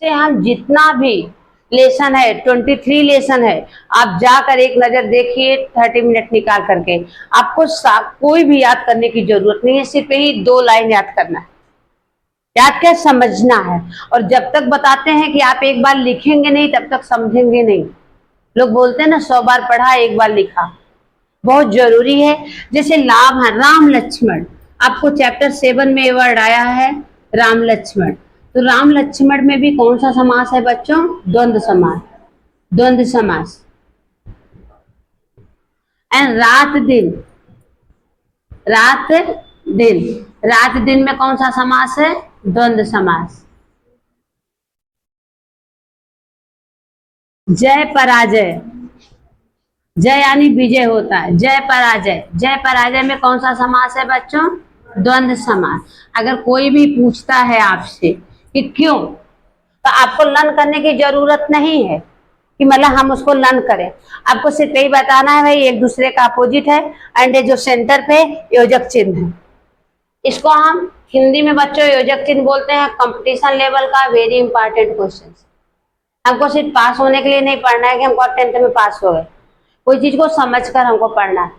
से हम जितना भी लेसन है, 23 लेसन है, आप जाकर एक नजर देखिए 30 मिनट निकाल करके। आपको कोई भी याद करने की जरूरत नहीं है, सिर्फ यही 2 लाइन याद करना है। याद क्या, समझना है। और जब तक बताते हैं कि आप एक बार लिखेंगे नहीं तब तक समझेंगे नहीं। लोग बोलते हैं ना 100 बार पढ़ा 1 बार लिखा, बहुत जरूरी है। जैसे लाभ है, राम लक्ष्मण, आपको चैप्टर 7 में ये वर्ड आया है राम लक्ष्मण। तो राम लक्ष्मण में भी कौन सा समास है बच्चों? द्वंद्व समास। द्वंद्व समास। एंड रात दिन, रात दिन, रात दिन में कौन सा समास है? द्वंद्व समास। जय पराजय, जय यानी विजय होता है, जय पराजय, जय पराजय में कौन सा समास है बच्चों? द्वंद्व समास। अगर कोई भी पूछता है आपसे कि क्यों, तो आपको लर्न करने की जरूरत नहीं है कि मतलब हम उसको लर्न करें। आपको सिर्फ यही बताना है भाई एक दूसरे का अपोजिट है एंड जो सेंटर पे योजक चिन्ह है। इसको हम हिंदी में बच्चों योजक चिन्ह बोलते हैं। कंपटीशन लेवल का वेरी इंपॉर्टेंट क्वेश्चन। हमको सिर्फ पास होने के लिए नहीं पढ़ना है कि हमको 10th में पास हो गए, कोई चीज को समझकर हमको पढ़ना है।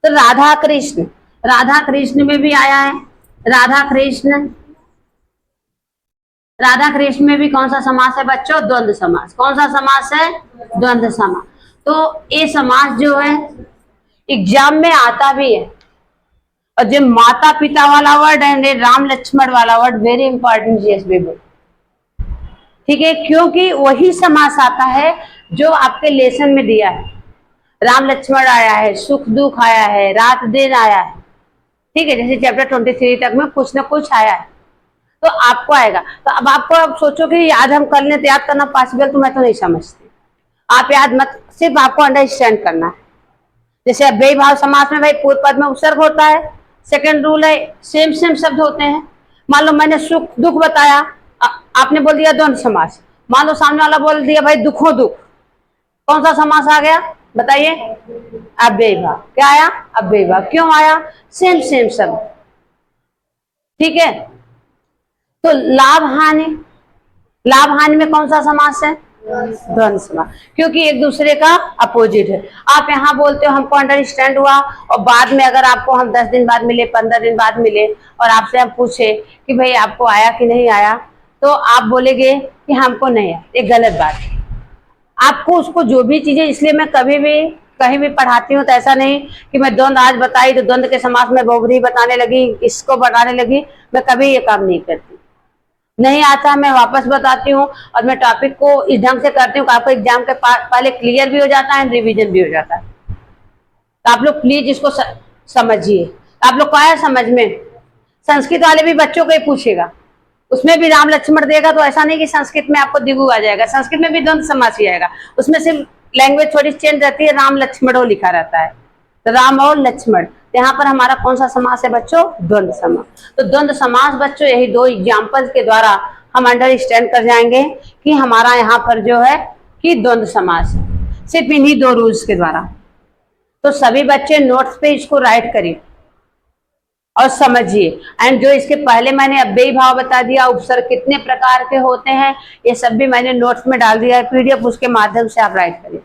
तो राधा कृष्ण, राधा कृष्ण में भी आया है राधा कृष्ण। राधा कृष्ण में भी कौन सा समास है बच्चों? द्वंद्व समास। कौन सा समास है? द्वंद्व समास। तो ये समास जो है एग्जाम में आता भी है। और जो माता पिता वाला वर्ड है, राम लक्ष्मण वाला word very important GSB book, ठीक है, क्योंकि वही समास आता है जो आपके लेसन में दिया है। राम लक्ष्मण आया है, सुख दुख आया है, रात दिन आया है, ठीक है, जैसे चैप्टर 23 तक में कुछ ना कुछ आया है, तो आपको आएगा। तो अब आपको अब सोचो कि याद हम कर लें तो याद करना पॉसिबल, तो मैं तो नहीं समझती। आप याद मत, सिर्फ आपको अंडरस्टैंड करना है। जैसे अव्ययी भाव समास में भाई पूर्व पद में उपसर्ग होता है, सेकंड रूल है सेम सेम शब्द होते हैं। मान लो मैंने सुख दुख बताया, आपने बोल दिया द्वंद्व समास। मान लो सामने वाला बोल दिया भाई दुखों दुख, कौन सा समास आ गया बताइए? अव्ययी भाव। क्या आया? अव्ययी भाव। क्यों आया? सेम सेम शब्द, ठीक है। तो लाभ हानि, लाभ हानि में कौन सा समास है? द्वंद्व समास, क्योंकि एक दूसरे का अपोजिट है। आप यहाँ बोलते हो हमको अंडरस्टैंड हुआ, और बाद में अगर आपको हम 10 दिन बाद मिले, 15 दिन बाद मिले और आपसे हम पूछे कि भाई आपको आया कि नहीं आया, तो आप बोलेंगे कि हमको नहीं आया। ये गलत बात है। आपको उसको जो भी चीजें, इसलिए मैं कभी भी कहीं भी पढ़ाती हूँ तो ऐसा नहीं कि मैं द्वंद्व आज बताई तो द्वंद्व के समास में बहुब्रीहि बताने लगी, इसको बताने लगी, मैं कभी ये काम नहीं करती। नहीं आता मैं वापस बताती हूँ, और मैं टॉपिक को इस ढंग से करती हूँ कि आपको एग्जाम के पहले क्लियर भी हो जाता है, रिवीजन भी हो जाता है। तो आप लोग प्लीज इसको समझिए। आप लोग को आया समझ में? संस्कृत वाले भी बच्चों को ही पूछेगा, उसमें भी राम लक्ष्मण देगा, तो ऐसा नहीं कि संस्कृत में आपको दिगु आ जाएगा, संस्कृत में भी द्वंद्व समास ही आएगा, उसमें सिर्फ लैंग्वेज थोड़ी चेंज रहती है, राम लक्ष्मणो लिखा रहता है, तो राम और लक्ष्मण। यहाँ पर हमारा कौन सा समास है बच्चों? द्वंद्व समास। तो द्वंद्व समास बच्चों यही 2 एग्जाम्पल के द्वारा हम अंडरस्टैंड कर जाएंगे कि हमारा यहाँ पर जो है कि द्वंद्व समास है, सिर्फ इन्हीं 2 रूल्स के द्वारा। तो सभी बच्चे नोट्स पे इसको राइट करिए और समझिए। एंड जो इसके पहले मैंने अव्ययी भाव बता दिया, उपसर्ग कितने प्रकार के होते हैं, ये सब भी मैंने नोट्स में डाल दिया है पीडीएफ, उसके माध्यम से आप राइट करिए।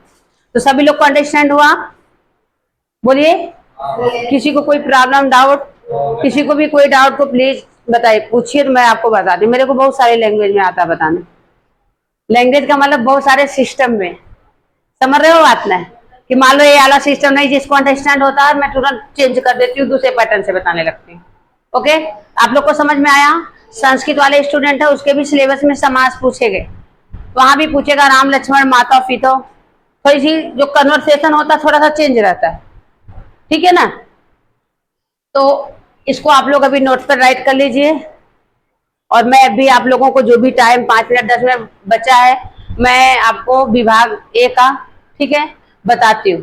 तो सभी लोग को अंडरस्टैंड हुआ? बोलिए। किसी को कोई प्रॉब्लम डाउट, किसी को भी कोई डाउट को प्लीज बताइए, पूछिए, तो मैं आपको बता दूं। मेरे को बहुत सारे लैंग्वेज में आता है बताना। लैंग्वेज का मतलब बहुत सारे सिस्टम में, समझ रहे हो बात ना? कि मान लो ये वाला सिस्टम नहीं जिसको अंडरस्टैंड होता है, मैं तुरंत चेंज कर देती हूँ, दूसरे पैटर्न से बताने लगती हूँ। ओके, आप लोग को समझ में आया? संस्कृत वाले स्टूडेंट है उसके भी सिलेबस में समास पूछे गए, वहां भी पूछेगा राम लक्ष्मण माता पिता, थोड़ी सी जो कन्वर्सेशन होता है थोड़ा सा चेंज रहता है, ठीक है ना? तो इसको आप लोग अभी नोट पर राइट कर लीजिए, और मैं अभी आप लोगों को जो भी टाइम 5 मिनट 10 मिनट बचा है, मैं आपको विभाग ए का, ठीक है, बताती हूँ।